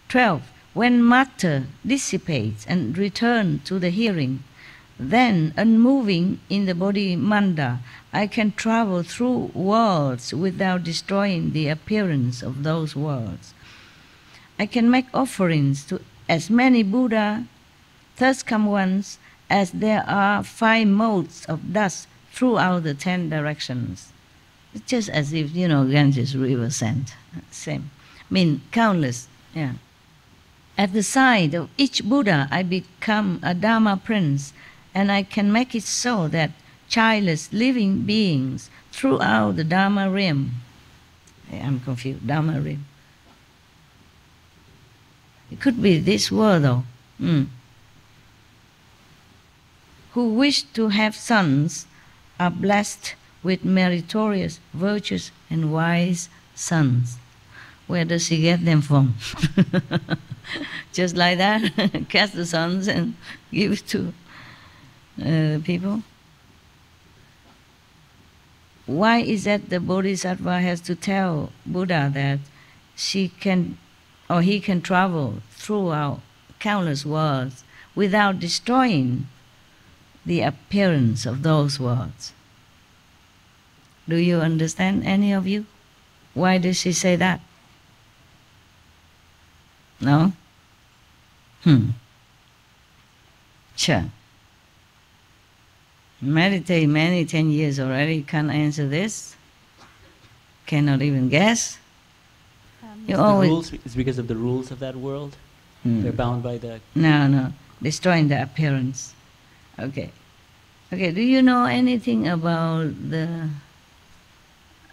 12. When matter dissipates and returns to the hearing, then, unmoving in the body manda, I can travel through worlds without destroying the appearance of those worlds. I can make offerings to as many Buddha, thus come ones, as there are 5 modes of dust throughout the 10 directions. It's just as if, Ganges River sent. Same. Countless, yeah. At the side of each Buddha, I become a Dharma prince, and I can make it so that childless living beings throughout the Dharma realm, I'm confused, Dharma realm. It could be this word though. Who wish to have sons are blessed with meritorious, virtuous, and wise sons. Where does he get them from? Just like that, cast the sons and give it to the people. Why is that the Bodhisattva has to tell Buddha that she can, or he can travel throughout countless worlds without destroying the appearance of those worlds? Do you understand, any of you? Why does she say that? No? Sure. Meditate many 10 years already, can't answer this. Cannot even guess. You always... rules, it's because of the rules of that world? They're bound by the... No. Destroying the appearance. Okay. Okay, do you know anything about the...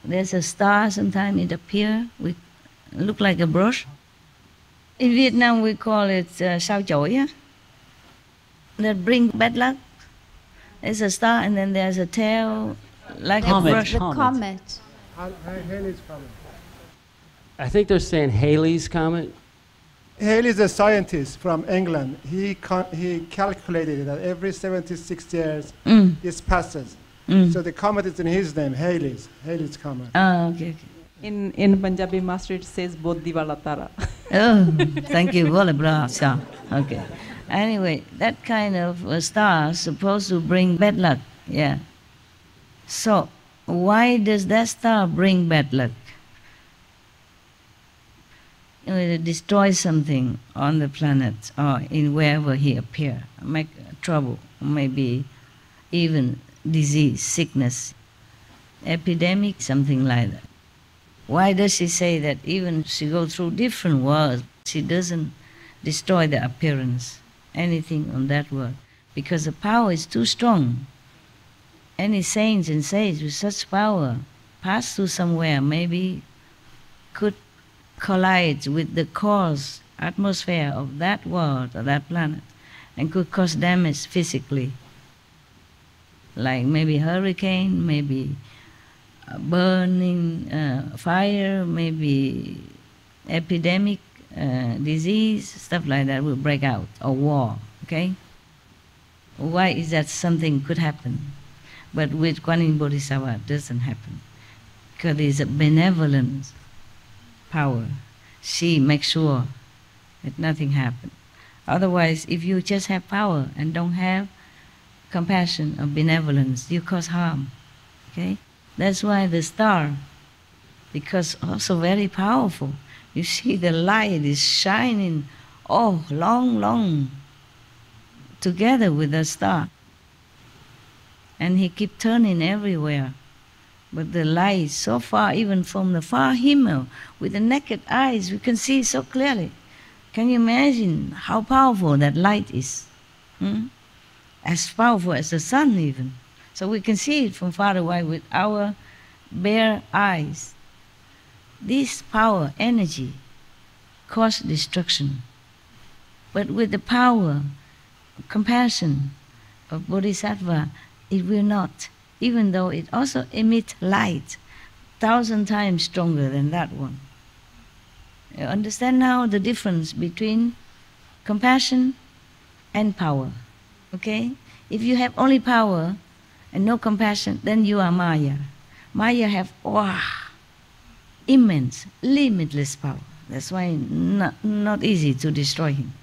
There's a star, sometimes it appears, look like a brush. In Vietnam we call it sao chổi, that bring bad luck. There's a star and then there's a tail like Comet, a brush. The comet. Halley's Comet. I think they're saying Halley's Comet. Halley is a scientist from England. He calculated that every 76 years this passes. So the comet is in his name, Halley's Comet. Oh, okay. In Punjabi master it says Bodhi Wala Tara. Oh, thank you. Okay. Anyway, that kind of a star is supposed to bring bad luck. Yeah. So, why does that star bring bad luck? It destroys something on the planet or in wherever he appears, make trouble, maybe even disease, sickness, epidemic, something like that. Why does she say that even she goes through different worlds, she doesn't destroy the appearance, anything on that world? Because the power is too strong. Any saints and sages with such power pass through somewhere, maybe could collide with the cause, atmosphere of that world or that planet and could cause damage physically. Like maybe hurricane, maybe burning, fire, maybe epidemic, disease, stuff like that will break out, or war, okay? Why is that something could happen? But with Guanyin Bodhisattva it doesn't happen. Because there's a benevolent power. She makes sure that nothing happens. Otherwise, if you just have power and don't have compassion or benevolence, you cause harm, okay? That's why the star, because also very powerful, you see the light is shining, long together with the star. And he keep turning everywhere. But the light is so far, even from the far Himmel, with the naked eyes, we can see so clearly. Can you imagine how powerful that light is? As powerful as the sun even. So we can see it from far away with our bare eyes. This power, energy, cause destruction. But with the power, compassion of Bodhisattva, it will not, even though it also emits light 1,000 times stronger than that one. You understand now the difference between compassion and power, okay? If you have only power and no compassion, then you are Maya. Maya have immense, limitless power. That's why not easy to destroy him.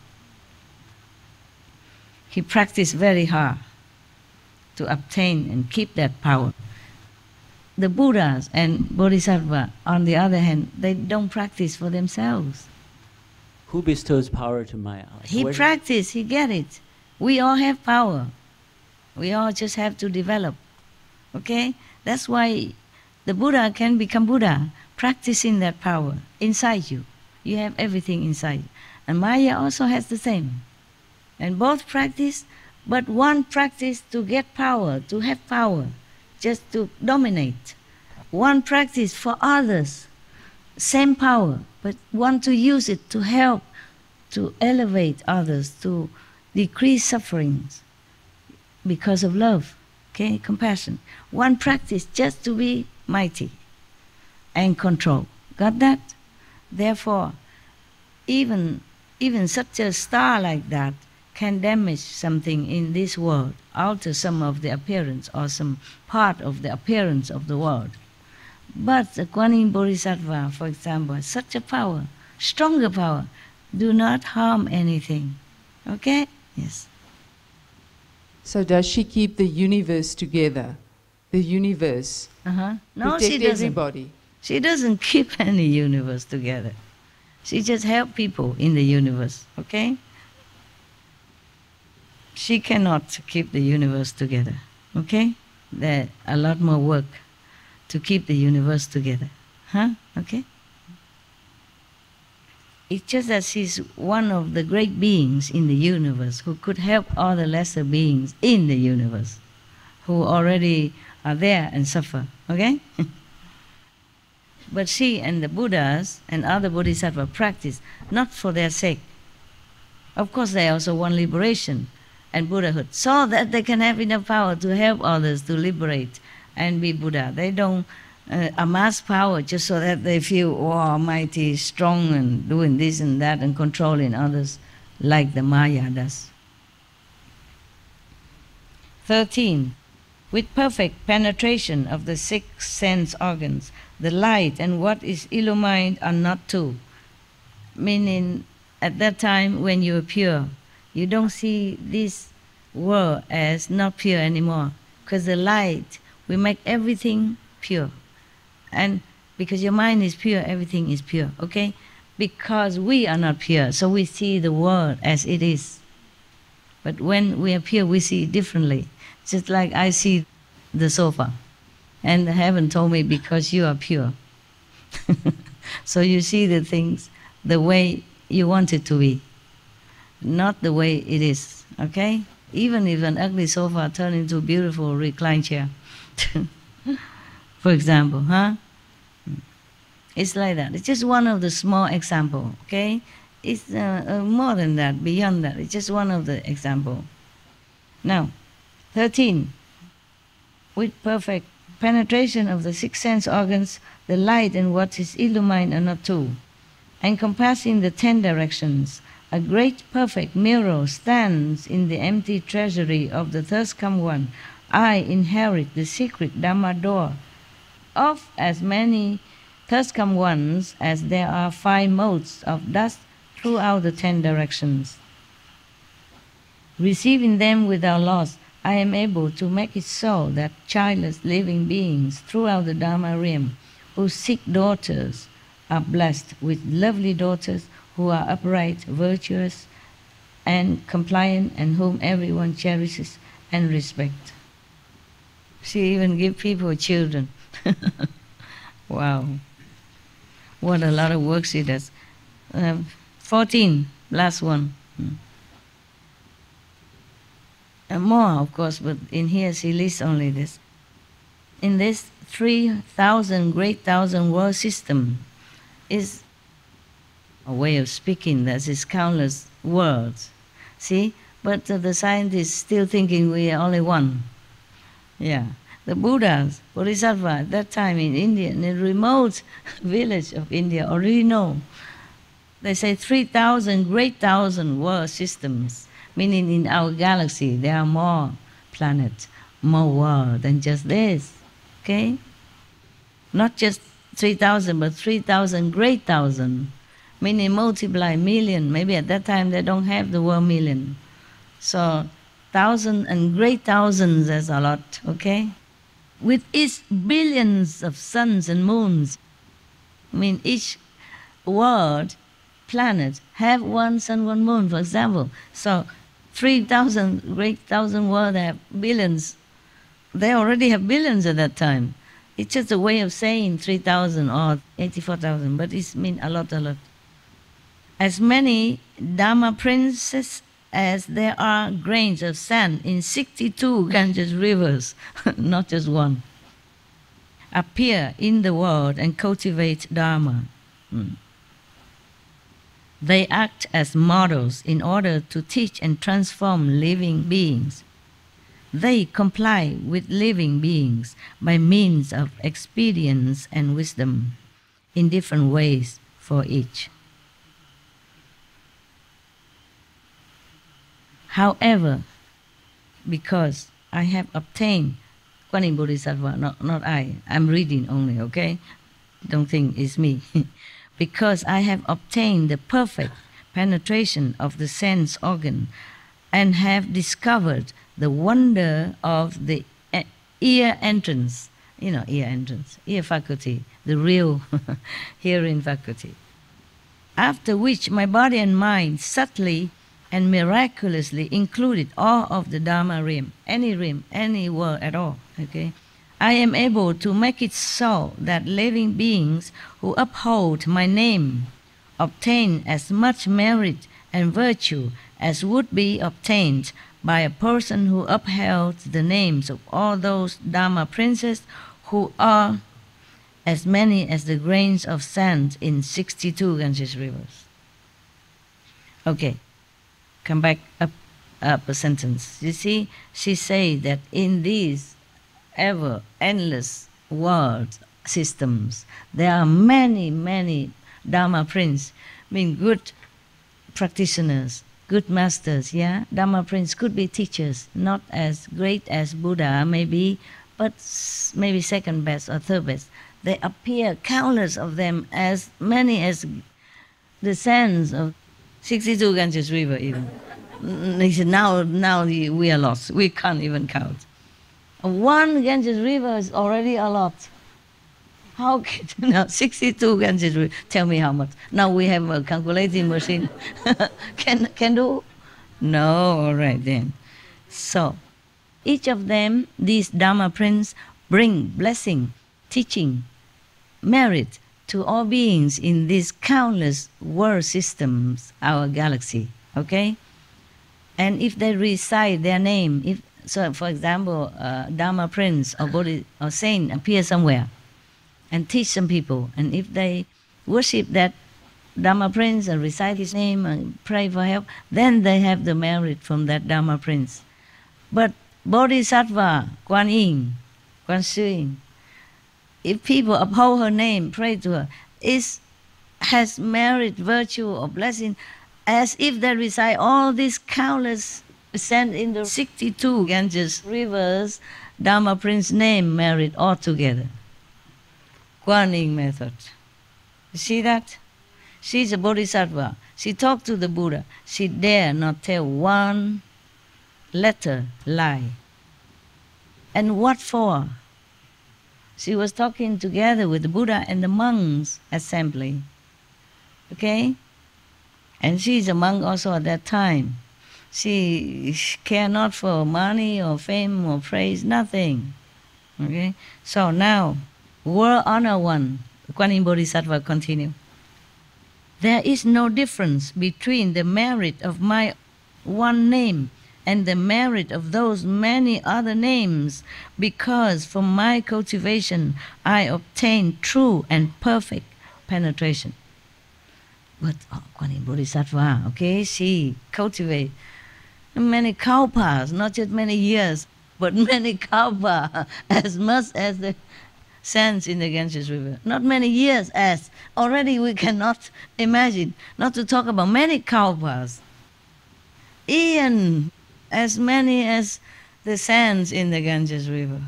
He practiced very hard to obtain and keep that power. The Buddhas and Bodhisattvas, on the other hand, they don't practice for themselves. Who bestows power to Maya? He practiced, he get it. We all have power. We all just have to develop. Okay? That's why the Buddha can become Buddha, practicing that power inside you. You have everything inside. And Maya also has the same. And both practice, but one practice to get power, to have power, just to dominate. One practice for others, same power, but want to use it to help, to elevate others, to decrease sufferings because of love, okay, compassion. One practice just to be mighty and control. Got that? Therefore, even such a star like that can damage something in this world, alter some of the appearance or some part of the appearance of the world. But the Kuan Yin Bodhisattva, for example, has such a power, stronger power, do not harm anything. Okay? Yes. So does she keep the universe together? The universe? No, protect she doesn't. everybody? She doesn't keep any universe together. She just helps people in the universe, okay? She cannot keep the universe together, okay? There's a lot more work to keep the universe together, okay? It's just that she's one of the great beings in the universe who could help all the lesser beings in the universe who already are there and suffer, okay? But she and the Buddhas and other Bodhisattvas practice not for their sake. Of course, they also want liberation and Buddhahood, so that they can have enough power to help others to liberate and be Buddha. They don't amass power just so that they feel, oh, mighty, strong, and doing this and that and controlling others like the Maya does. 13. With perfect penetration of the 6 sense organs, the light and what is illumined are not two. Meaning, at that time when you are pure, you don't see this world as not pure anymore. Because the light will make everything pure. And because your mind is pure, everything is pure, okay? Because we are not pure, so we see the world as it is. But when we are pure, we see it differently. Just like I see the sofa. And heaven told me, because you are pure. So you see the things the way you want it to be, not the way it is, okay? Even if an ugly sofa turns into a beautiful recline chair, for example, It's like that. It's just one of the small examples, okay? It's more than that, beyond that. It's just one of the examples. Now, 13. With perfect penetration of the 6 sense organs, the light and what is illumined are not two. Encompassing the 10 directions, a great perfect mirror stands in the empty treasury of the thirst come one. I inherit the secret Dhamma door of as many thirst come ones as there are 5 motes of dust throughout the 10 directions. Receiving them without loss, I am able to make it so that childless living beings throughout the Dharma realm who seek daughters are blessed with lovely daughters who are upright, virtuous, and compliant, and whom everyone cherishes and respects. She even gives people children. Wow. What a lot of work she does. 14, last one. And more, of course, but in here she lists only this. In this 3,000 great thousand world system is a way of speaking that is countless worlds. See? But the scientists still thinking we are only one. Yeah. The Buddhas, Bodhisattvas, at that time in India, in a remote village of India, already know. They say 3,000 great thousand world systems, meaning in our galaxy there are more planets, more worlds than just this. Okay? Not just 3,000, but 3,000 great thousand. meaning multiply million. Maybe at that time they don't have the word million. So thousand and great thousands, that's a lot, okay? With its billions of suns and moons. I mean, each world, planet, have one sun, one moon, for example. So 3,000, great thousand worlds have billions. They already have billions at that time. It's just a way of saying 3,000 or 84,000, but it means a lot, a lot. As many Dharma princes as there are grains of sand in 62 Ganges rivers, not just one, appear in the world and cultivate Dharma. They act as models in order to teach and transform living beings. They comply with living beings by means of experience and wisdom in different ways for each. However, because I have obtained Kuan Yin Bodhisattva, not I, I'm reading only, okay? Don't think it's me. Because I have obtained the perfect penetration of the sense organ and have discovered the wonder of the ear entrance, ear entrance, ear faculty, the real hearing faculty. After which my body and mind subtly and miraculously included all of the Dharma realm, any word at all, okay? I am able to make it so that living beings who uphold my name obtain as much merit and virtue as would be obtained by a person who upheld the names of all those Dharma princes who are as many as the grains of sand in 62 Ganges rivers. Okay, come back up a sentence. You see, she said that in these ever endless world systems, there are many, many Dharma princes, good practitioners, good masters, yeah? Dharma princes could be teachers, not as great as Buddha maybe, but maybe second best or third best. They appear, countless of them, as many as the sands of 62 Ganges River even. He said, now we are lost. We can't even count. One Ganges River is already a lot. How can, now 62 Ganges River, tell me how much. Now we have a calculating machine. Can do? No, all right then. So, each of them, these Dharma princes, bring blessing, teaching, merit to all beings in these countless world systems, our galaxy, okay? And if they recite their name, so for example, Dharma prince or Bodhi or saint appear somewhere and teach some people, and if they worship that Dharma prince and recite his name and pray for help, then they have the merit from that Dharma prince. But Bodhisattva, Kuan Yin, Kuan Yin, if people uphold her name, pray to her, has merit, virtue, or blessing, as if they recite all these countless sent in the 62 Ganges rivers, Dharma Prince's name merit altogether. Kuan Yin method. You see that? She's a Bodhisattva. She talked to the Buddha. She dare not tell one letter lie. And what for? She was talking together with the Buddha and the monks assembly. Okay? And she's a monk also at that time. She cared not for money or fame or praise, nothing. Okay? So now, world honor one, Kuan Yin Bodhisattva continue. There is no difference between the merit of my one name and the merit of those many other names, because from my cultivation I obtain true and perfect penetration. But Kuan Yin Bodhisattva, okay, she cultivates many kalpas, not just many years, but many kalpas, as much as the sands in the Ganges River. Not many years as, already we cannot imagine, not to talk about many kalpas. Even as many as the sands in the Ganges River.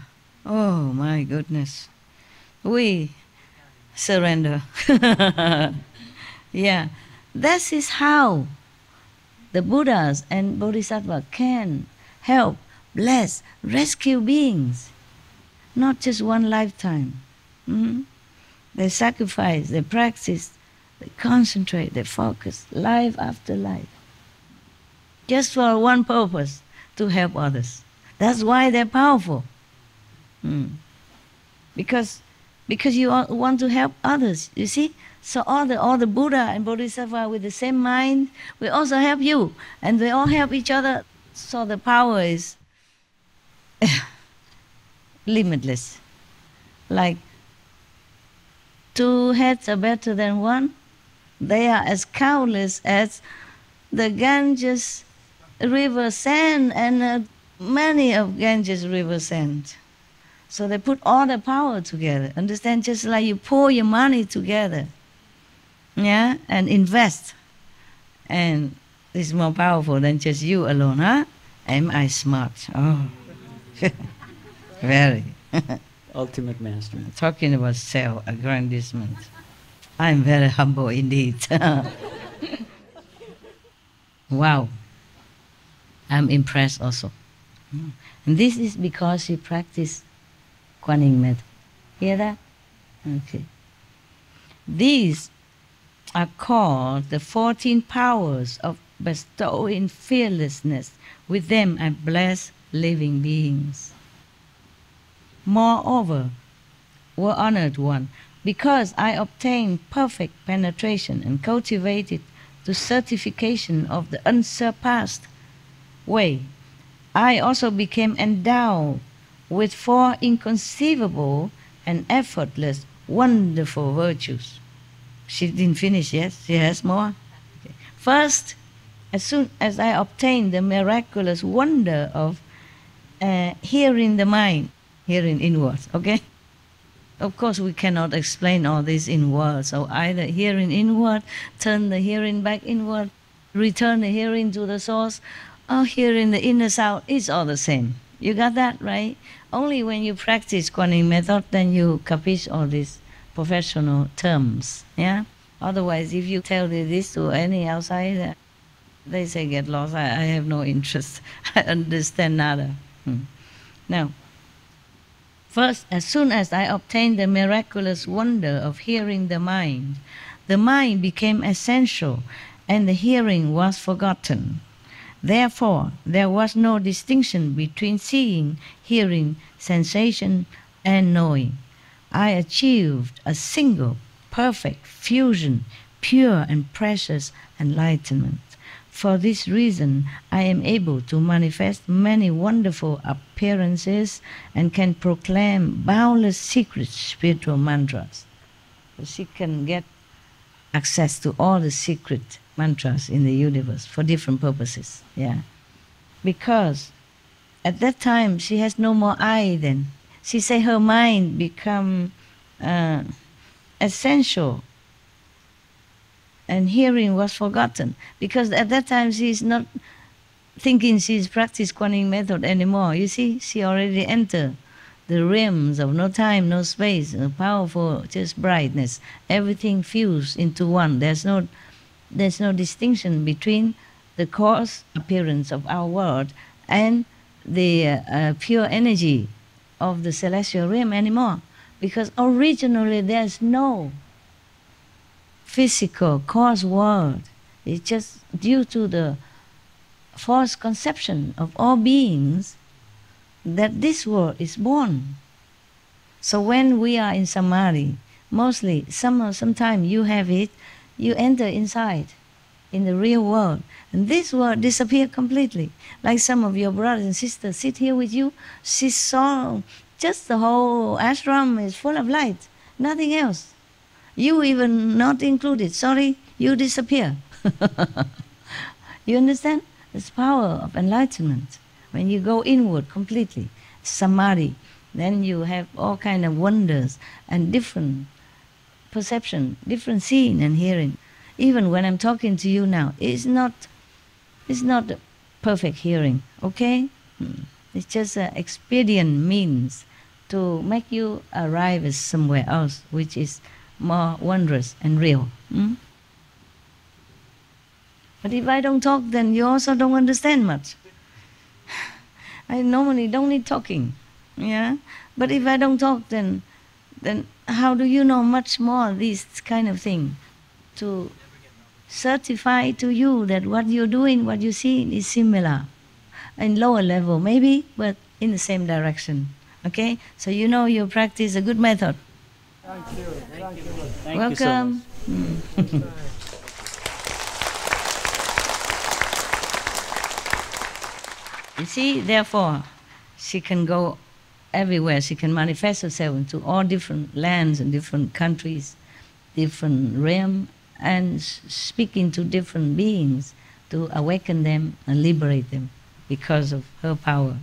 Oh my goodness. We surrender. Yeah, that is how the Buddhas and Bodhisattvas can help, bless, rescue beings. Not just one lifetime. They sacrifice, they practice, they concentrate, they focus, life after life. Just for one purpose, to help others. That's why they're powerful. Because you want to help others, you see? So all the Buddha and Bodhisattva with the same mind will also help you. And they all help each other, so the power is limitless. Like two heads are better than one. They are as countless as the Ganges river sand and many of Ganges river sand. So they put all the power together. Understand? Just like you pour your money together, yeah, and invest. And it's more powerful than just you alone, huh? Am I smart? Oh, very. Ultimate master. Talking about self-aggrandizement. I'm very humble indeed. Wow. I'm impressed also. And this is because she practiced KINH method. Hear that? Okay. These are called the 14 powers of bestowing fearlessness. With them I bless living beings. Moreover, O honored one, because I obtained perfect penetration and cultivated the certification of the unsurpassed way, I also became endowed with 4 inconceivable and effortless, wonderful virtues. She didn't finish yet, she has more. Okay. First, as soon as I obtained the miraculous wonder of hearing the mind, hearing inwards, okay? Of course, we cannot explain all this in words. So either hearing inward, turn the hearing back inward, return the hearing to the source, or hearing the inner sound, it's all the same. You got that, right? Only when you practice KINH method, then you capiche all these professional terms, yeah? Otherwise, if you tell this to any outsider, they say get lost. I have no interest. I understand nada. Now, first, as soon as I obtained the miraculous wonder of hearing the mind became essential and the hearing was forgotten. Therefore, there was no distinction between seeing, hearing, sensation, and knowing. I achieved a single, perfect fusion, pure and precious enlightenment. For this reason, I am able to manifest many wonderful appearances and can proclaim boundless secret spiritual mantras. So she can get access to all the secret mantras in the universe for different purposes. Yeah, because at that time she has no more I. Then she say her mind become essential, and hearing was forgotten, because at that time she is not thinking she's practiced KINH method anymore. You see, she already entered the realms of no time, no space, a powerful just brightness. Everything fused into one. There's no distinction between the cause appearance of our world and the pure energy of the celestial realm anymore, because originally there's no physical cause world. It's just due to the false conception of all beings that this world is born. So when we are in samadhi, mostly, sometimes you have it, you enter inside, in the real world, and this world disappears completely. Like some of your brothers and sisters sit here with you, she saw just the whole ashram is full of light, nothing else. You even not included, sorry, you disappear. You understand? It's power of enlightenment. When you go inward completely, samadhi, then you have all kind of wonders and different perception, different seeing and hearing. Even when I'm talking to you now, it's not perfect hearing, okay? It's just an expedient means to make you arrive at somewhere else, which is more wondrous and real. But if I don't talk, then you also don't understand much. I normally don't need talking, yeah? But if I don't talk, then how do you know much more this kind of thing? To certify to you that what you're doing, what you see is similar. In lower level maybe, but in the same direction, okay? So you know you practice a good method. Thank you. Thank you. Thank Welcome. you so much. You see, therefore, she can go everywhere. She can manifest herself into all different lands and different countries, different realms, and speak into different beings to awaken them and liberate them because of her power,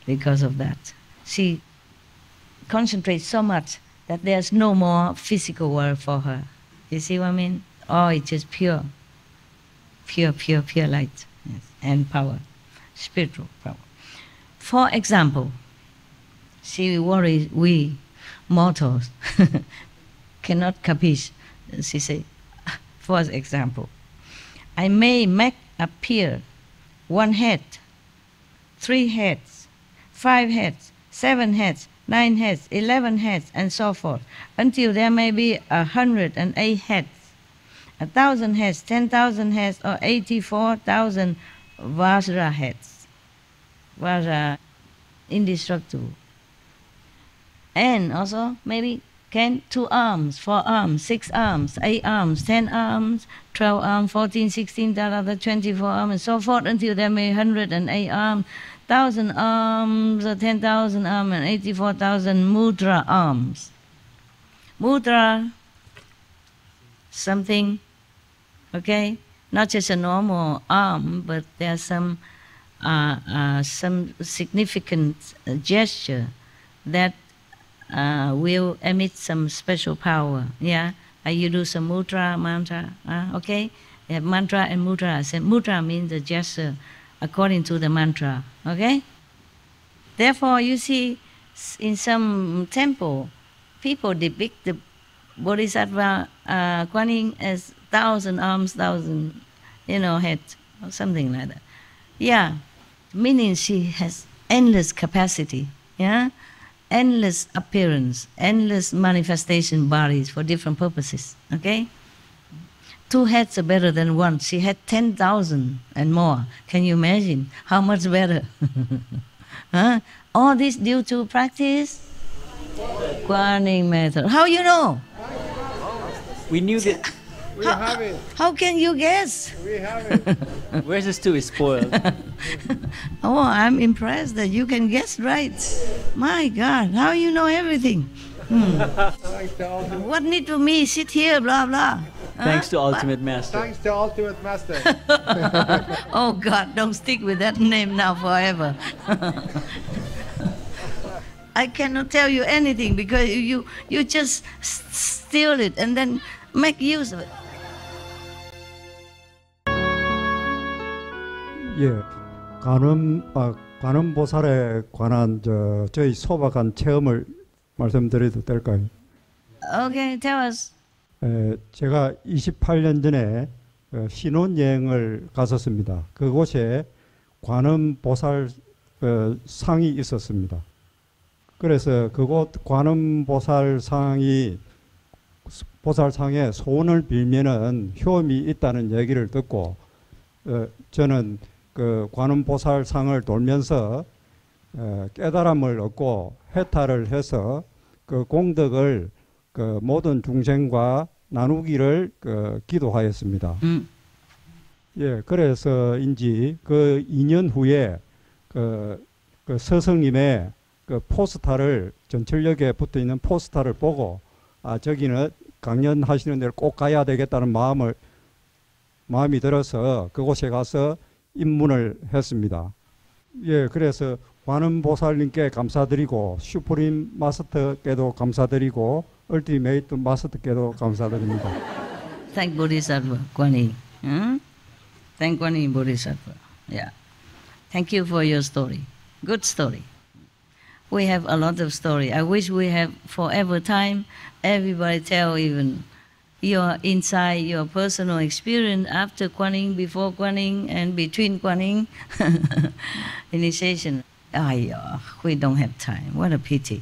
because of that. She concentrates so much that there's no more physical world for her. You see what I mean? Oh, it's just pure light, yes, and power. Spiritual power. For example, she worries we mortals cannot capiche. She say, for example, I may make appear 1 head, 3 heads, 5 heads, 7 heads, 9 heads, 11 heads, and so forth, until there may be 108 heads, 1,000 heads, 10,000 heads, or 84,000 Vajra heads. Vajra, indestructible. And also maybe 2 arms, 4 arms, 6 arms, 8 arms, 10 arms, 12 arms, 14, 16, 24 arms, and so forth, until there may be 108 arms, 1,000 arms, 10,000 arms, and 84,000 mudra arms. Mudra, something, okay? Not just a normal arm, but there's some significant gesture that will emit some special power. Yeah, you do some mudra, mantra. Okay, you have mantra and mudra. So mudra means the gesture according to the mantra. Okay. Therefore, you see, in some temple, people depict the Bodhisattva Kuan Yin as 1,000 arms, 1,000, heads, or something like that. Yeah, meaning she has endless capacity, yeah? Endless appearance, endless manifestation bodies for different purposes, okay? 2 heads are better than 1. She had 10,000 and more. Can you imagine how much better? Huh? All this due to practice? Kuan Yin method. How you know? We knew that. We have it. How can you guess? We have it. Where's the stew is spoiled. Oh, I'm impressed that you can guess right. My God, how you know everything? Thanks to ultimate. What need to me sit here, blah, blah? Thanks to Ultimate Master. Thanks to ultimate master. Oh God, don't stick with that name now forever. I cannot tell you anything because you just steal it and then make use of it. 예, 관음보살에 관한 저희 소박한 체험을 말씀드려도 될까요? Okay, tell us. 제가 28년 전에 신혼여행을 갔었습니다. 그곳에 관음보살 상이 있었습니다. 그래서 그곳 관음보살상에 소원을 빌면은 효험이 있다는 얘기를 듣고 저는 그 관음보살상을 돌면서 깨달음을 얻고 해탈을 해서 그 공덕을 그 모든 중생과 나누기를 기도하였습니다. 예, 그래서인지 그 2년 후에 그 스승님의 그 포스터를 전철역에 붙어 있는 포스터를 보고 저기는 강연하시는 데를 꼭 가야 되겠다는 마음이 들어서 그곳에 가서 입문을 했습니다. 예, 그래서 관음보살님께 감사드리고 슈프림 마스터께도 감사드리고 얼티메이트 마스터께도 감사드립니다. Thank Bodhisattva, Kuan Yin. Thank Kuan Yin Bodhisattva. Yeah. Thank you for your story. Good story. We have a lot of story. I wish we have forever time. Everybody tell even your inside, your personal experience after Kuan before Kuan and between Kuan initiation. We don't have time. What a pity.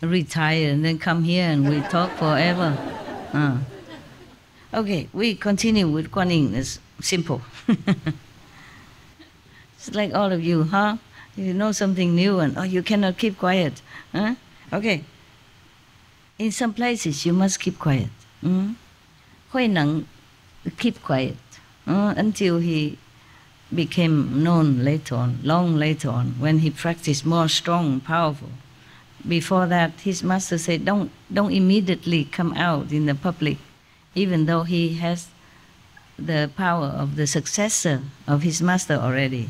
Retire and then come here and we talk forever. Okay, we continue with Kuan It's simple. It's like all of you, huh? You know something new and you cannot keep quiet. Huh? Okay. In some places you must keep quiet. LṳNG keep quiet until he became known later on, long later on, when he practiced more strong, powerful. Before that, his master said, don't immediately come out in the public, even though he has the power of the successor of his master already.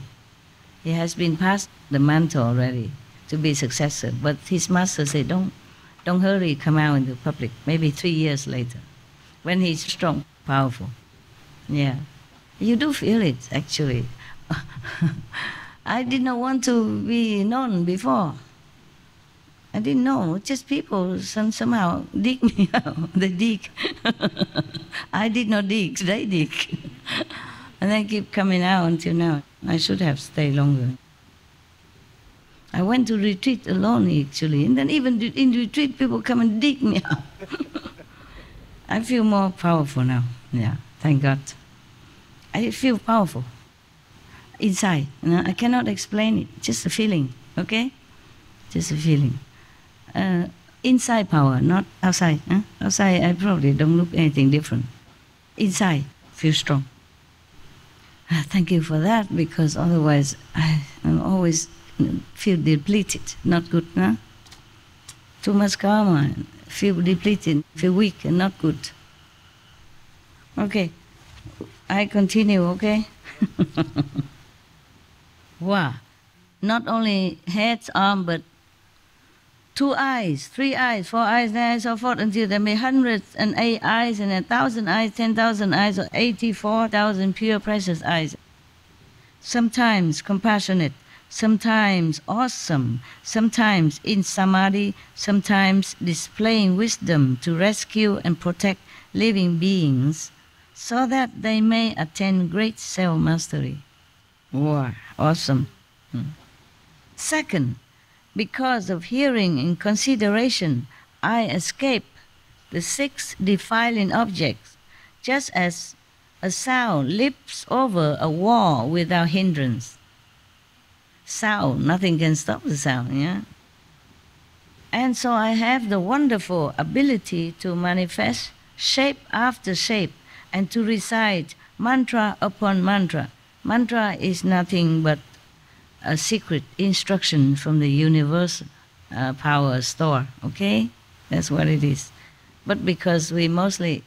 He has been passed the mantle already to be successor, but his master said, don't hurry, come out in the public, maybe 3 years later, when he's strong, powerful. Yeah. You do feel it, actually. I did not want to be known before. I didn't know. Just people somehow dig me out. They dig. I did not dig. They dig. And they keep coming out until now. I should have stayed longer. I went to retreat alone, actually. And then even in retreat, people come and dig me out. I feel more powerful now. Yeah, thank God. I feel powerful inside. I cannot explain it. Just a feeling, okay? Just a feeling. Inside power, not outside. Outside, I probably don't look anything different. Inside, feel strong. Thank you for that, because otherwise I always feel depleted, not good. Huh? Too much karma, feel depleted, feel weak and not good. Okay, I continue, okay? Wow, not only head, arm, but 2 eyes, 3 eyes, 4 eyes, and so forth, until there may 108 eyes and 1,000 eyes, 10,000 eyes, or 84,000 pure precious eyes. Sometimes compassionate, sometimes awesome, sometimes in samadhi, sometimes displaying wisdom to rescue and protect living beings so that they may attain great self-mastery. Wow, awesome. Second, because of hearing and consideration, I escape the 6 defiling objects, just as a sound leaps over a wall without hindrance. Sound, nothing can stop the sound, yeah? And so I have the wonderful ability to manifest shape after shape and to recite mantra upon mantra. Mantra is nothing but a secret instruction from the universe power store, okay? That's what it is. But because we mostly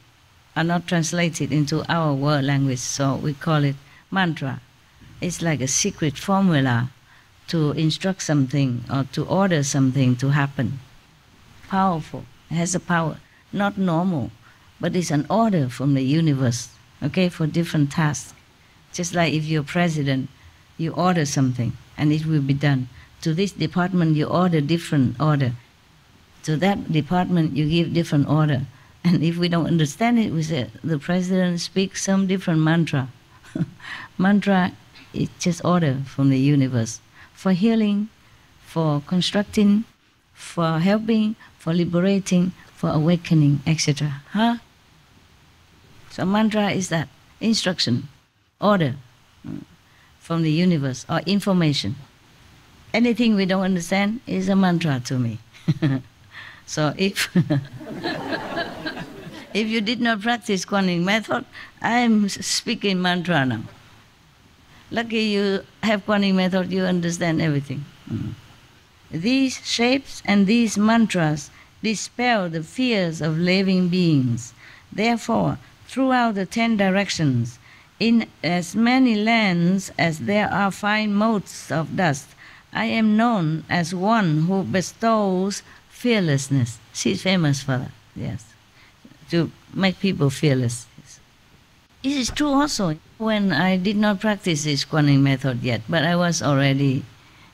are not translated into our world language, so we call it mantra. It's like a secret formula to instruct something or to order something to happen. Powerful, it has a power, not normal, but it's an order from the universe, okay, for different tasks. Just like if you're president, you order something and it will be done. To this department you order different order. To that department you give different order. And if we don't understand it, we say the president speaks some different mantra. Mantra is just order from the universe. For healing, for constructing, for helping, for liberating, for awakening, etc. Huh? So mantra is that, instruction, order from the universe, or information. Anything we don't understand is a mantra to me. So if if you did not practice Kuan Yin method, I'm speaking mantra now. Lucky you have Kuan Yin method, you understand everything. These shapes and these mantras dispel the fears of living beings. Therefore, throughout the 10 directions, in as many lands as there are fine motes of dust, I am known as one who bestows fearlessness. She's famous for that, yes, to make people fearless. It is true also when I did not practice this Kuan Yin method yet, but I was already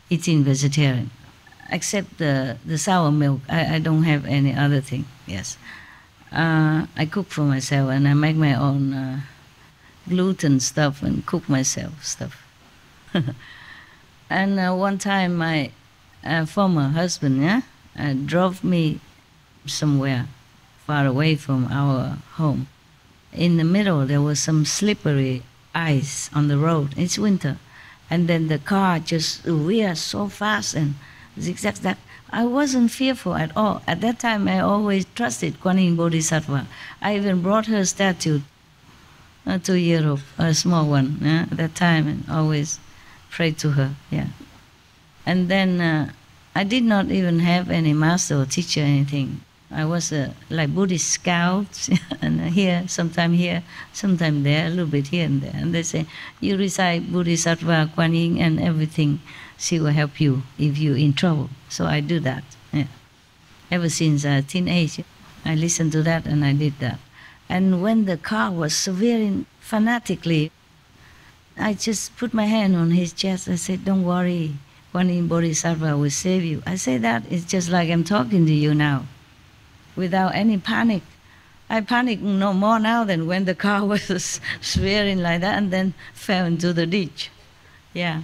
eating vegetarian, except the sour milk. I don't have any other thing, yes. I cook for myself, and I make my own gluten stuff and cook myself stuff. And one time my former husband drove me somewhere far away from our home. In the middle there was some slippery ice on the road. It's winter. And then the car just veered so fast and zigzag. I wasn't fearful at all. At that time I always trusted Kuan Yin Bodhisattva. I even brought her statue to Europe, a small one, at that time, and always prayed to her. Yeah. And then I did not even have any master or teacher or anything. I was like Buddhist scout, and here, sometime there, a little bit here and there. And they say, you recite Bodhisattva, Kuan Yin, and everything. She will help you if you're in trouble. So I do that. Yeah. Ever since teenage, I listened to that and I did that. And when the car was swerving fanatically, I just put my hand on his chest. I said, don't worry, Kuan Yin Bodhisattva will save you. I say that, it's just like I'm talking to you now, without any panic. I panic no more now than when the car was swerving like that and then fell into the ditch. Yeah.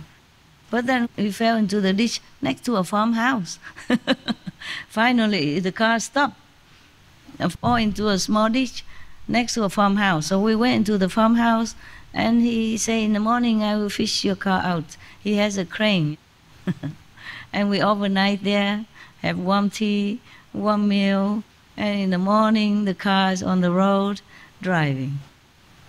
But then we fell into the ditch next to a farmhouse. Finally, the car stopped, fall into a small ditch next to a farmhouse. So we went into the farmhouse, and he said, in the morning I will fish your car out. He has a crane. And we overnight there, have warm tea, warm meal, and in the morning the car is on the road driving.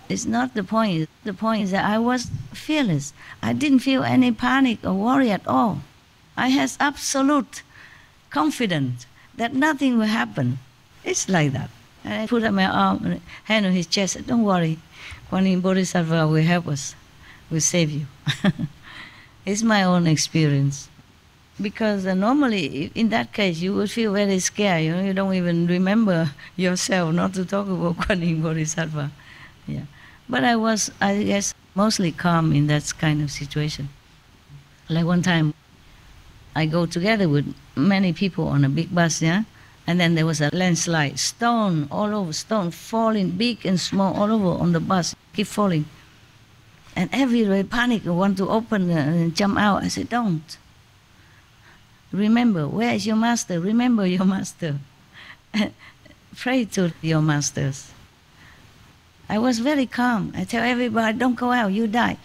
It's not the point. The point is that I was fearless. I didn't feel any panic or worry at all. I had absolute confidence that nothing will happen. It's like that. And I put up my arm, hand on his chest, said, don't worry, Kuan Yin Bodhisattva will help us, will save you. It's my own experience. Because normally, in that case, you would feel very scared. You don't even remember yourself, not to talk about Kuan Yin Bodhisattva. Yeah. But I was, I guess, mostly calm in that kind of situation. Like one time, I go together with many people on a big bus, yeah? And then there was a landslide, stone all over, stone falling, big and small, all over on the bus, keep falling. And everybody panic and want to open and jump out. I said, don't. Remember, where is your master? Remember your master. Pray to your masters. I was very calm. I tell everybody, don't go out, you die.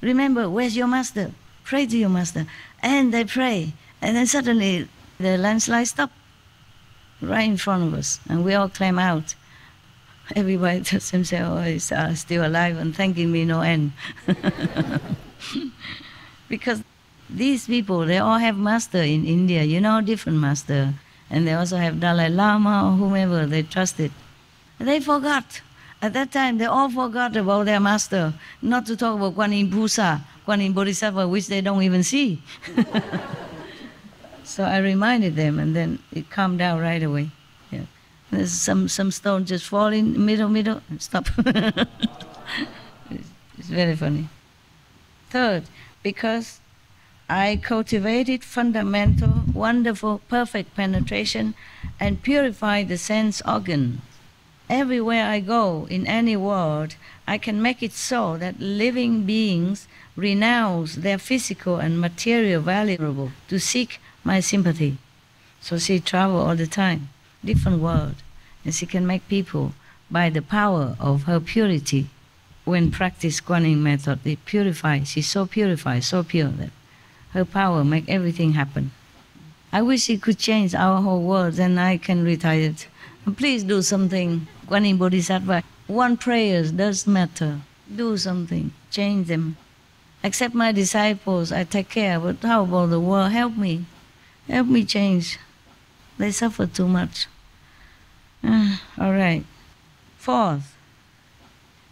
Remember, where's your master? Pray to your master. And they pray. And then suddenly the landslide stopped right in front of us. And we all climb out. Everybody tells himself, oh, he's still alive and thanking me no end. Because these people, they all have master in India, different master. And they also have Dalai Lama or whomever they trusted. They forgot. At that time, they all forgot about their master, not to talk about Kuan Yin Pusa, Kuan Yin Bodhisattva, which they don't even see. So I reminded them, and then it calmed down right away. Yeah. There's some stone just falling, middle, stop. It's very funny. Third, because I cultivated fundamental, wonderful, perfect penetration and purified the sense organ. Everywhere I go, in any world, I can make it so that living beings renounce their physical and material valuable to seek my sympathy. So she travels all the time, different world, and she can make people, by the power of her purity, when practice Kuan Yin method, it purifies. She's so purified, so pure that her power make everything happen. I wish it could change our whole world, then I can retire. Please do something, Kuan Yin Bodhisattva. One prayer does matter. Do something, change them. Accept my disciples, I take care, but how about the world? Help me change. They suffer too much. All right. Fourth,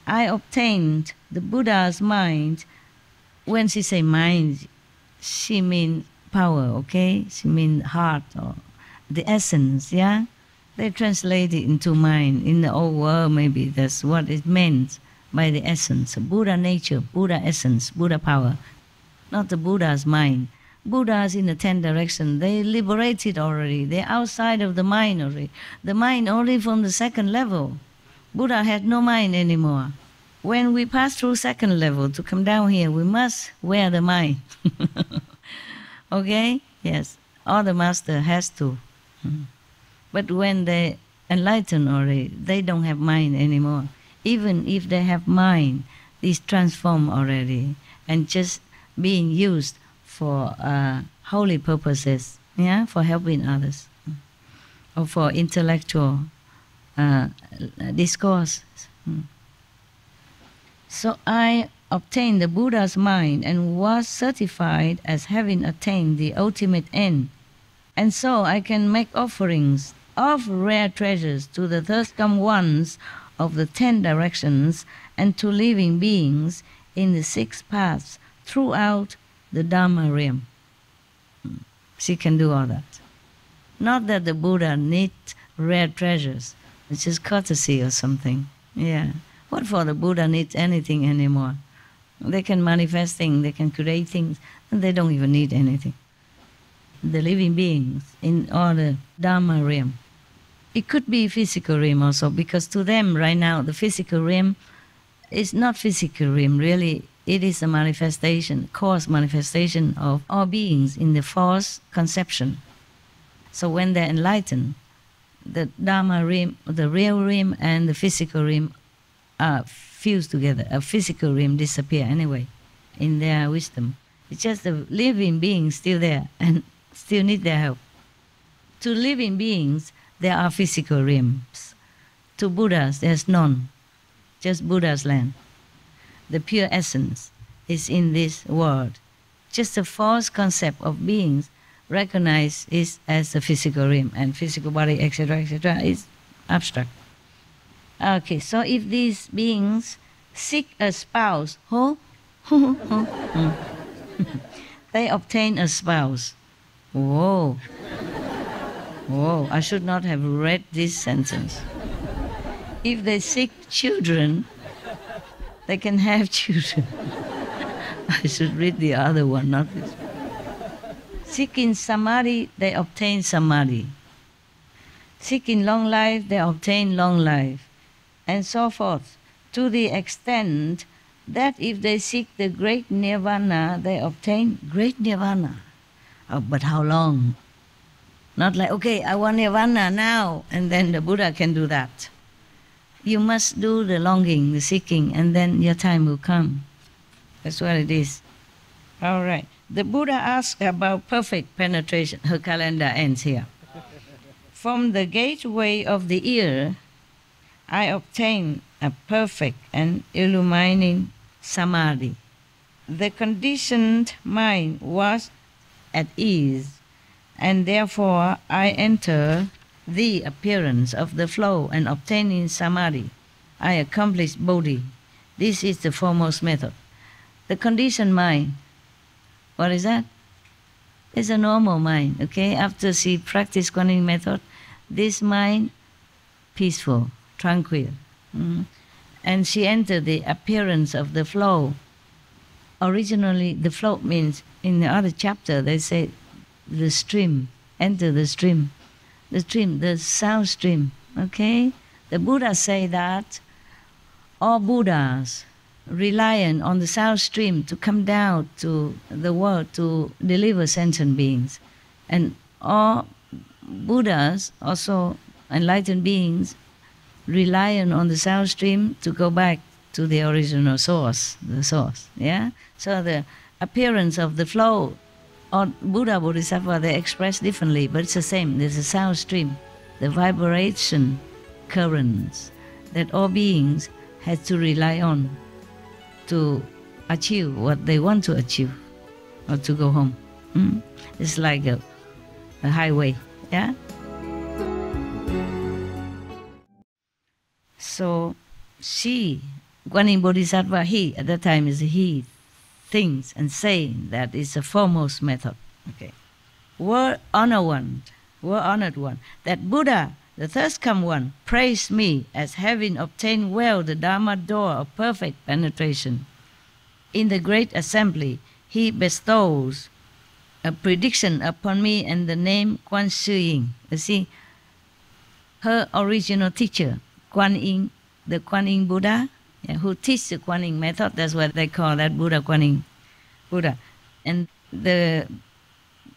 I obtained the Buddha's mind. When she say mind, she means power, okay? She means heart or the essence, yeah? They translate it into mind. In the old world, maybe that's what it meant by the essence. Buddha nature, Buddha essence, Buddha power. Not the Buddha's mind. Buddhas in the 10 directions, they liberated already. They're outside of the mind already. The mind only from the 2nd level. Buddha had no mind anymore. When we pass through 2nd level to come down here, we must wear the mind. Okay? Yes. All the master has to. But when they enlighten already, they don't have mind anymore. Even if they have mind, it's transformed already and just being used for holy purposes, yeah, for helping others, or for intellectual discourse. So I obtained the Buddha's mind and was certified as having attained the ultimate end. And so I can make offerings of rare treasures to the thirsty ones of the 10 directions and to living beings in the 6 paths throughout the Dharma realm. She can do all that. Not that the Buddha needs rare treasures. It's just courtesy or something. Yeah. What for the Buddha needs anything anymore? They can manifest things, they can create things, and they don't even need anything. The living beings in all the Dharma realm. It could be physical realm also, because to them right now the physical realm is not physical realm, really. It is a manifestation, cause manifestation of all beings in the false conception. So when they're enlightened, the Dharma realm, the real realm and the physical realm are fused together. A physical realm disappear anyway in their wisdom. It's just the living beings still there and still need their help. To living beings, there are physical realms. To Buddhas, there's none. Just Buddha's land. The pure essence is in this world. Just a false concept of beings recognized is as a physical realm, and physical body, etc., is abstract. Okay, so if these beings seek a spouse, they obtain a spouse. Whoa. Whoa, I should not have read this sentence. If they seek children, they can have children. I should read the other one, not this one. Seeking samadhi, they obtain samadhi. Seeking long life, they obtain long life, and so forth, to the extent that if they seek the great nirvana, they obtain great nirvana. Oh, but how long? Not like, okay, I want nirvana now, and then the Buddha can do that. You must do the longing, the seeking, and then your time will come. That's what it is. All right. The Buddha asked about perfect penetration. Her calendar ends here. From the gateway of the ear, I obtained a perfect and illumining samadhi. The conditioned mind was at ease, and therefore I enter the appearance of the flow and obtaining samadhi. I accomplished bodhi. This is the foremost method. The conditioned mind, what is that? It's a normal mind, okay? After she practiced Kuan method, this mind, peaceful, tranquil. And she entered the appearance of the flow. Originally, the flow means, in the other chapter, they say the stream, enter the stream. The stream, the sound stream, okay? The Buddha say that all Buddhas reliant on the sound stream to come down to the world to deliver sentient beings. And all Buddhas, also enlightened beings, reliant on the sound stream to go back to the original source, the source, yeah? So the appearance of the flow, or Buddha, Bodhisattva, they express differently, but it's the same. There's a sound stream, the vibration currents that all beings have to rely on to achieve what they want to achieve or to go home. It's like a highway, yeah? So she, Guanyin Bodhisattva, he, at that time is he, thinks and saying that it's a foremost method. Okay. Were honored one, that Buddha, the thirst come one, praised me as having obtained well the Dharma door of perfect penetration. In the great assembly, he bestows a prediction upon me and the name Quan Sư Yin. You see, her original teacher, Kuan Yin, the Kuan Yin Buddha, who teach the Kuan Yin method, that's what they call that Buddha, Kuan Yin Buddha. And the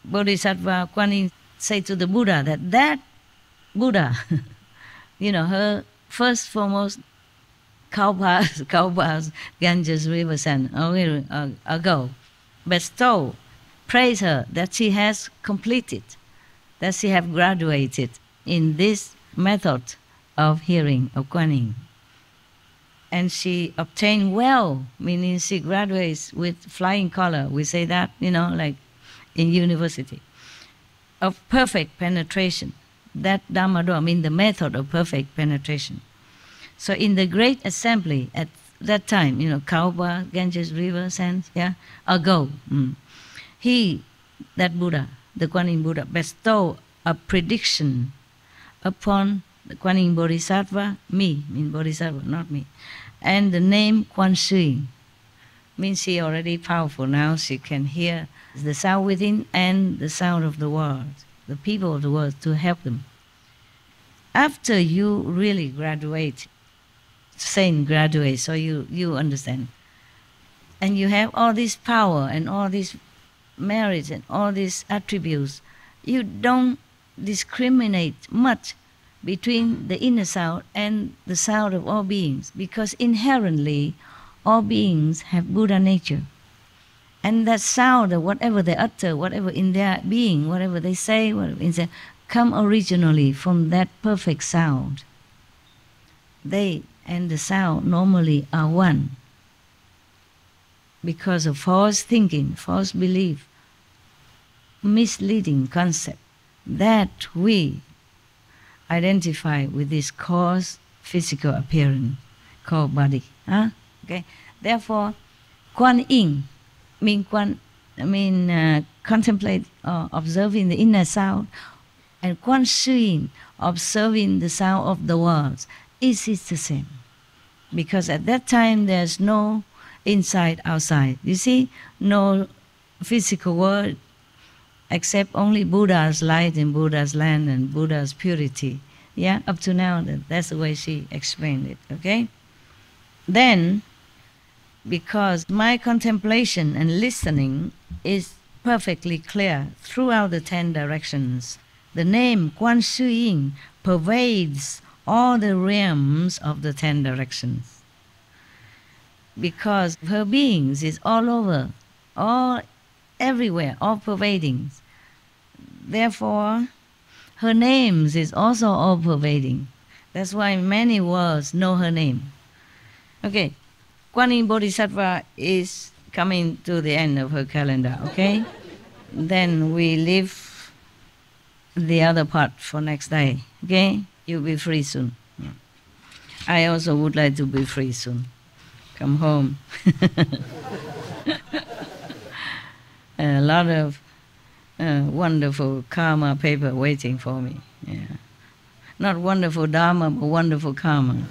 Bodhisattva Kuan Yin say to the Buddha that Buddha, her first foremost cow baths, Ganges river sand ago, bestow, praise her that she has completed, that she have graduated in this method of hearing, of Kuan Yin. And she obtained well, meaning she graduates with flying color. We say that, like in university, of perfect penetration. That Dhamma door means the method of perfect penetration. So in the great assembly at that time, Kauba, Ganges river, sands, ago, he, that Buddha, the Kuan Yin Buddha, bestow a prediction upon the Kuan Yin Bodhisattva, me, mean Bodhisattva, not me, and the name Quan Sư Yin, means she already powerful now, she can hear the sound within and the sound of the world, the people of the world, to help them. After you really graduate, saint graduate, so you understand, and you have all this power and all these merits and all these attributes, you don't discriminate much between the inner sound and the sound of all beings, because inherently all beings have Buddha nature. And that sound, of whatever they utter, whatever in their being, whatever they say, come originally from that perfect sound. They and the sound normally are one. Because of false thinking, false belief, misleading concept, that we identify with this cause, physical appearance, called body. Okay. Therefore, Kuan Yin contemplate or observing the inner sound, and Quan Sư Yin observing the sound of the worlds. Is the same? Because at that time there's no inside, outside. You see, no physical world except only Buddha's light and Buddha's land and Buddha's purity. Yeah, up to now, that's the way she explained it, okay? Then, because my contemplation and listening is perfectly clear throughout the 10 directions, the name Quan Sư Yin pervades all the realms of the 10 directions. Because her beings is all over, all everywhere, all pervading. Therefore, her names is also all pervading. That's why many worlds know her name. Okay, Kuan Yin Bodhisattva is coming to the end of her calendar, okay? Then we leave the other part for next day, okay? You'll be free soon. I also would like to be free soon. Come home. A lot of wonderful karma paper waiting for me. Yeah. Not wonderful dharma, but wonderful karma.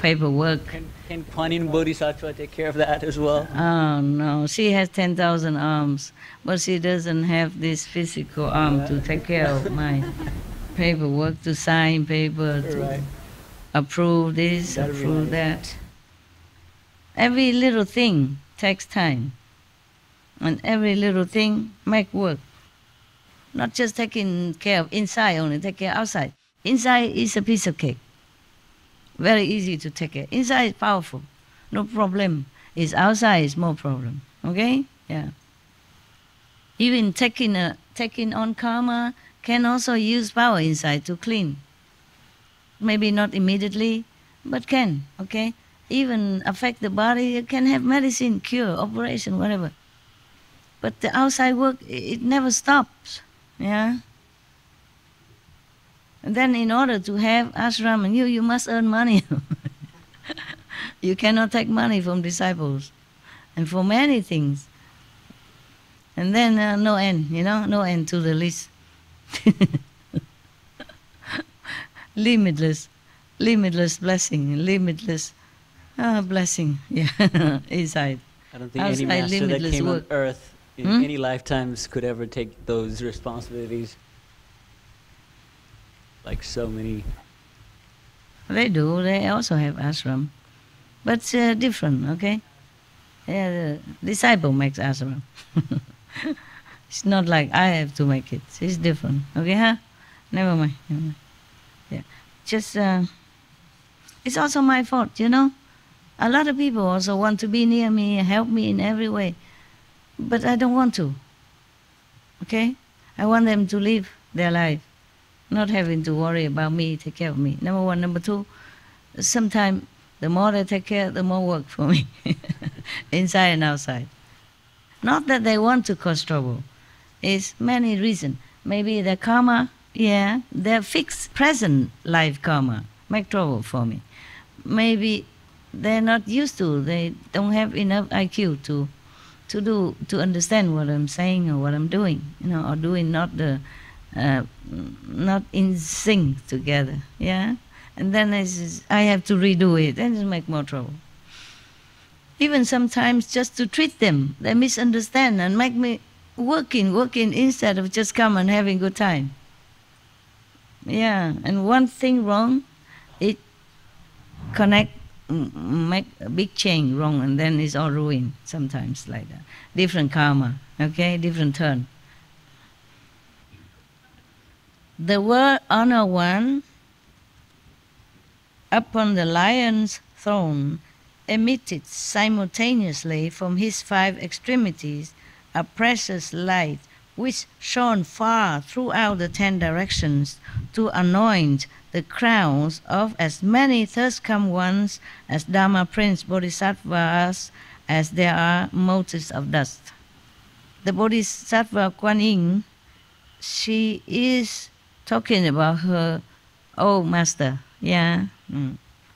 Paperwork. Can Kuan Yin Bodhisattva take care of that as well? Oh no, she has 10,000 arms, but she doesn't have this physical arm to take care of my paperwork, to sign paper, to approve this, approve that. Every little thing takes time, and every little thing make work. Not just taking care of inside only, take care outside. Inside is a piece of cake. Very easy to take care. Inside is powerful, no problem. It's outside is more problem. Okay? Yeah. Even taking on karma can also use power inside to clean. Maybe not immediately, but can. Okay? Even affect the body. It can have medicine, cure, operation, whatever. But the outside work, it never stops. Yeah. And then in order to have ashram and you must earn money. You cannot take money from disciples. And for many things. And then no end, no end to the list. Limitless blessing, limitless blessing, yeah, inside. I don't think any master that came on earth in any lifetimes could ever take those responsibilities. Like so many. They do. They also have ashram, but different. Okay. Yeah, the disciple makes ashram. It's not like I have to make it. It's different. Okay, huh? Never mind. Never mind. Yeah. Just it's also my fault, you know. A lot of people also want to be near me, help me in every way, but I don't want to. Okay? I want them to live their life, not having to worry about me, take care of me. Number one. Number two, sometimes the more they take care, the more work for me, inside and outside. Not that they want to cause trouble. It's many reasons. Maybe their karma, yeah, their fixed present life karma make trouble for me. Maybe they're not used to, they don't have enough IQ to understand what I'm saying or what I'm doing, you know, or doing not in sync together, yeah? And then I have to redo it, and it make more trouble. Even sometimes just to treat them, they misunderstand and make me working instead of just come and having good time. Yeah, and one thing wrong, it make a big change wrong, and then it's all ruined sometimes like that. Different karma, okay, different turn. The word honor one upon the lion's throne emitted simultaneously from his 5 extremities a precious light which shone far throughout the 10 directions to anoint the crowns of as many thirst-come ones as Dharma Prince Bodhisattvas as there are motes of dust. The Bodhisattva Kuan Yin, she is talking about her old master, yeah,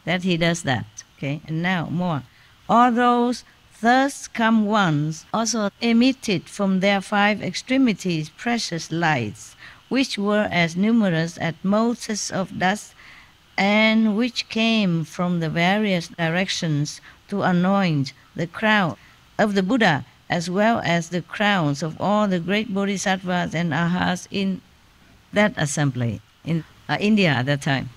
that he does that, okay, and now more. All those thirst-come ones also emitted from their 5 extremities precious lights, which were as numerous as motes of dust, and which came from the various directions to anoint the crown of the Buddha, as well as the crowns of all the great bodhisattvas and arhats in that assembly, in India at that time.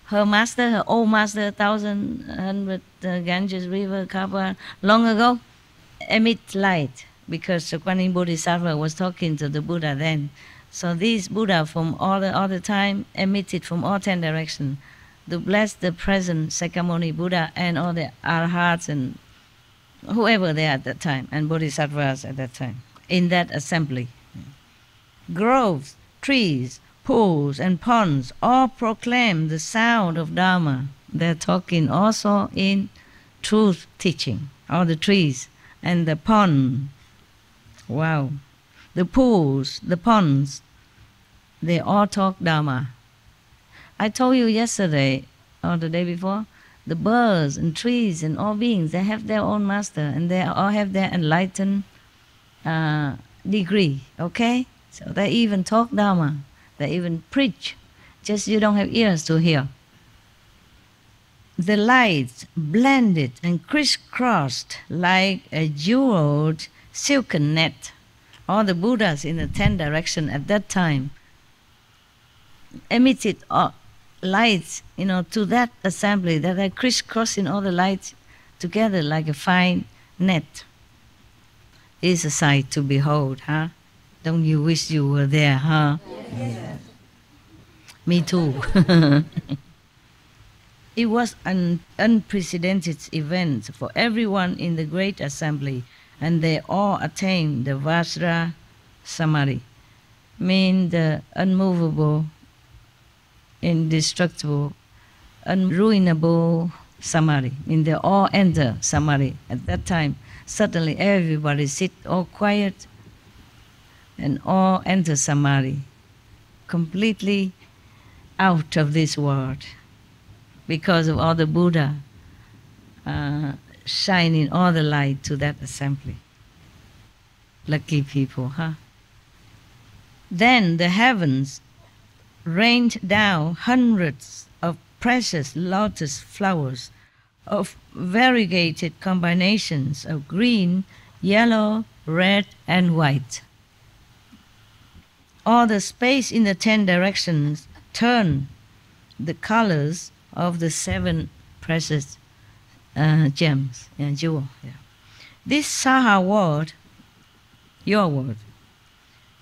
Her master, her old master, 1,100 Ganges River, Kappa, long ago, emit light, because the Kuan Yin Bodhisattva was talking to the Buddha then. So these Buddha from all the time emitted from all 10 directions to bless the present Sakyamuni Buddha and all the arhats and whoever they are at that time, and bodhisattvas at that time, in that assembly. Groves, trees, pools and ponds all proclaim the sound of Dharma. They're talking also in truth teaching. All the trees and the pond, wow. The pools, the ponds, they all talk Dharma. I told you yesterday or the day before, the birds and trees and all beings, they have their own master and they all have their enlightened degree, okay? So they even talk Dharma. They even preach, just you don't have ears to hear. The lights blended and crisscrossed like a jeweled silken net. All the Buddhas in the 10 directions at that time emitted lights, you know, to that assembly, that are crisscrossing all the lights together like a fine net. It's a sight to behold, huh? Don't you wish you were there, huh? Yes. Me too. It was an unprecedented event for everyone in the great assembly, and they all attained the Vajra Samadhi, mean the unmovable, indestructible, unruinable Samadhi. Mean they all enter Samadhi at that time. Suddenly everybody sit all quiet and all enter Samadhi, completely out of this world, because of all the Buddha shining all the light to that assembly. Lucky people, huh? Then the heavens rained down hundreds of precious lotus flowers of variegated combinations of green, yellow, red and white. All the space in the 10 directions turn the colors of the 7 precious gems and jewel. Yeah. This Saha world, your world,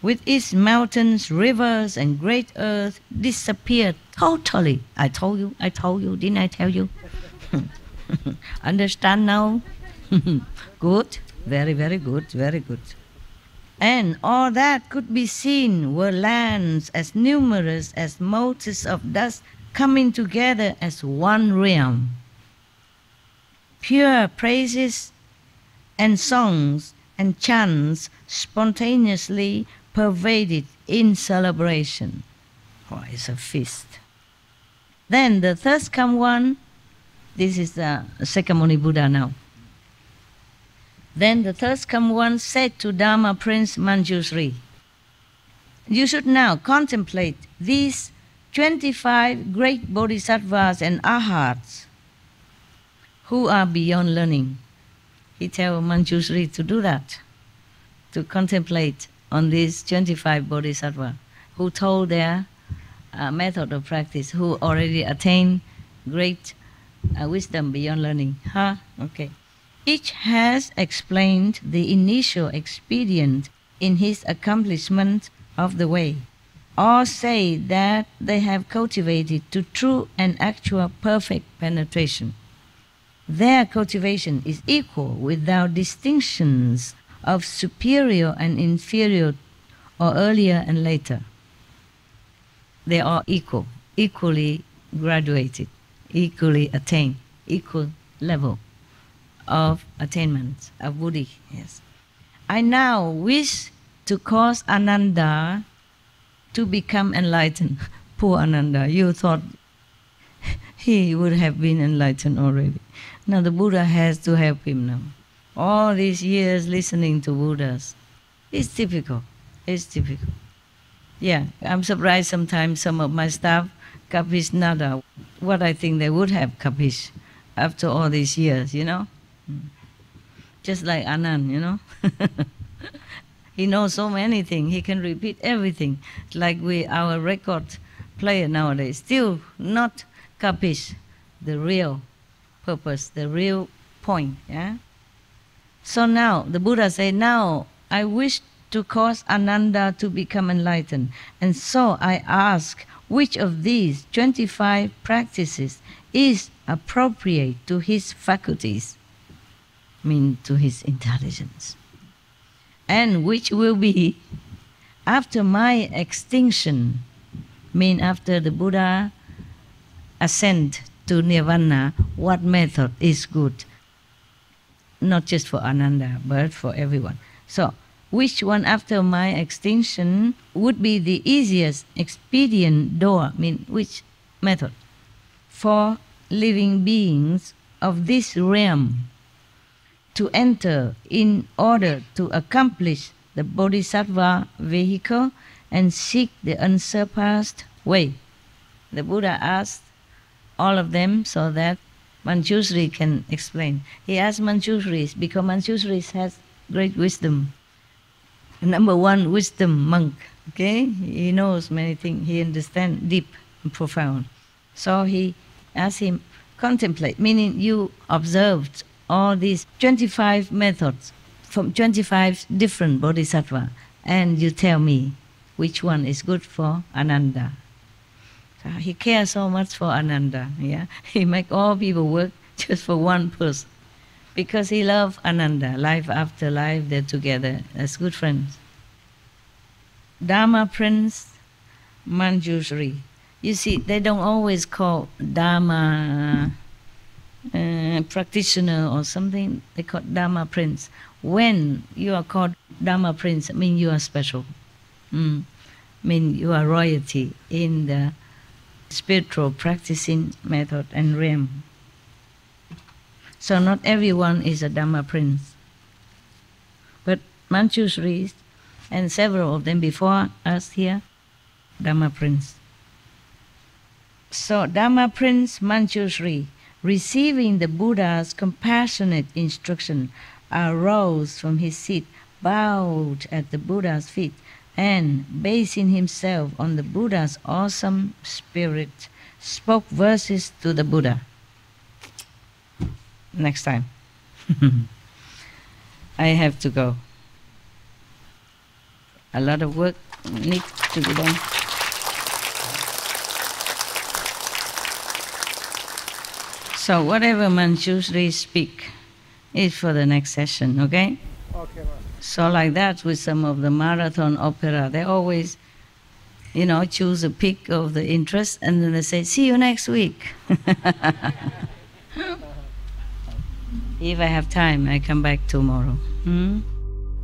with its mountains, rivers, and great earth, disappeared totally. I told you, didn't I tell you? Understand now? Good, very, very good, very good. And all that could be seen were lands as numerous as motes of dust coming together as one realm. Pure praises and songs and chants spontaneously pervaded in celebration. Oh, it's a feast. Then the third come one, this is the Sakyamuni Buddha now. Then the third come one said to Dharma Prince Manjushri, you should now contemplate these 25 great bodhisattvas and arhats who are beyond learning. He tells Manjushri to do that, to contemplate on these 25 bodhisattvas who told their method of practice, who already attained great wisdom beyond learning. Huh? Okay. Each has explained the initial expedient in his accomplishment of the way. All say that they have cultivated to true and actual perfect penetration. Their cultivation is equal without distinctions of superior and inferior or earlier and later. They are equal, equally graduated, equally attained, equal level of attainment, of Buddhi. Yes. I now wish to cause Ananda to become enlightened. Poor Ananda, you thought he would have been enlightened already. Now the Buddha has to help him now. All these years listening to Buddhas, it's difficult. It's difficult. Yeah, I'm surprised sometimes some of my staff kapish nada what I think they would have kapish after all these years, you know. Just like Anand, you know. He knows so many things. He can repeat everything. Like our record player nowadays, still not kapish the real purpose, the real point. Yeah. So now the Buddha said, now I wish to cause Ananda to become enlightened. And so I ask, which of these 25 practices is appropriate to his faculties, mean to his intelligence, and which will be after my extinction, mean after the Buddha ascend to Nirvana, what method is good, not just for Ananda, but for everyone. So, which one after my extinction would be the easiest expedient door, mean which method, for living beings of this realm to enter in order to accomplish the Bodhisattva vehicle and seek the unsurpassed way. The Buddha asked all of them so that Manjushri can explain. He asked Manjushri because Manjushri has great wisdom. Number one, wisdom monk. Okay, he knows many things. He understands deep and profound. So he asked him, contemplate, meaning you observed all these 25 methods from 25 different bodhisattvas, and you tell me which one is good for Ananda. So he cares so much for Ananda. Yeah, he make all people work just for one person because he loves Ananda. Life after life, they're together as good friends. Dharma Prince Manjushri. You see, they don't always call Dharma practitioner or something. They call Dharma Prince. When you are called Dharma Prince, it means you are special. Mean you are royalty in the spiritual practicing method and realm. So not everyone is a Dharma Prince. But Manjushri and several of them before us here, Dharma Prince. So Dharma Prince Manjushri, receiving the Buddha's compassionate instruction, arose from his seat bowed at the Buddha's feet, and basing himself on the Buddha's awesome spirit, spoke verses to the Buddha. Next time. I have to go. A lot of work needs to be done. So whatever Manjushri speak is for the next session, okay? Okay, ma'am. So like that with some of the marathon opera, they always, choose a peak of the interest and then they say, see you next week. If I have time, I come back tomorrow.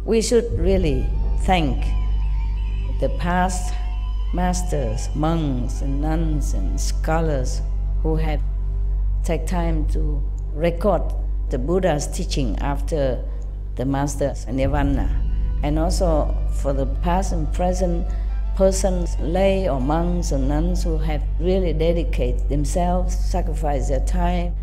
We should really thank the past masters, monks and nuns and scholars who had take time to record the Buddha's teaching after the master's nirvana, and also for the past and present persons, lay or monks or nuns who have really dedicated themselves, sacrificed their time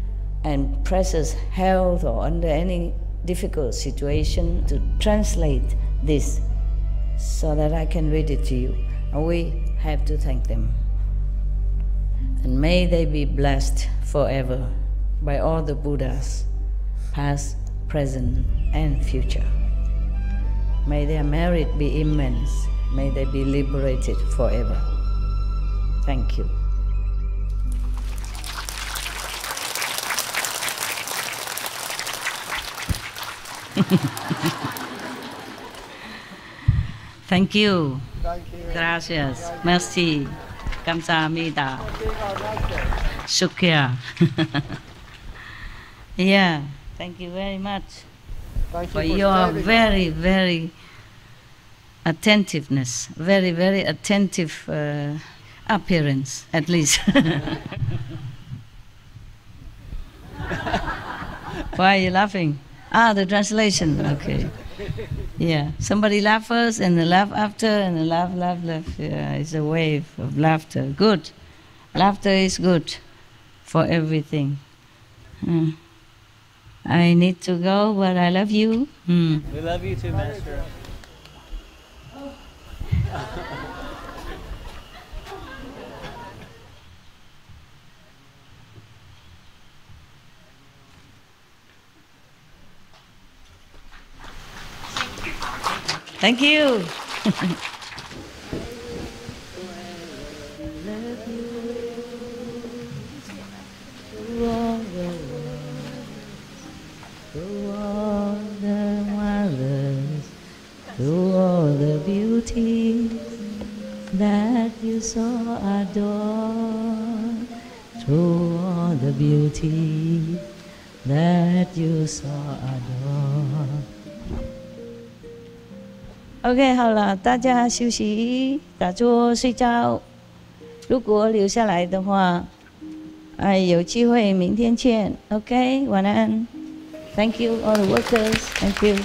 and precious health or under any difficult situation to translate this so that I can read it to you. And we have to thank them. And may they be blessed forever by all the Buddhas, past, present, and future. May their merit be immense. May they be liberated forever. Thank you. Thank you. Thank you. Gracias. Merci. Kamsahamnida. Shukya. Yeah. Thank you very much Thank for you your staying. very, very attentiveness, very, very attentive appearance, at least. Why are you laughing? Ah, the translation. Okay. Yeah. Somebody laugh first, and the laugh after, and the laugh. Yeah, it's a wave of laughter. Good. Laughter is good for everything. I need to go, but I love you. We love you too, Master. Thank you. Through all the wonders, through all the beauty that you saw adore, through all the beauty that you saw adore. OK， 好了，大家休息，打坐睡觉。如果留下来的话，有机会明天见。OK， 晚安。Thank you all the workers. Thank you.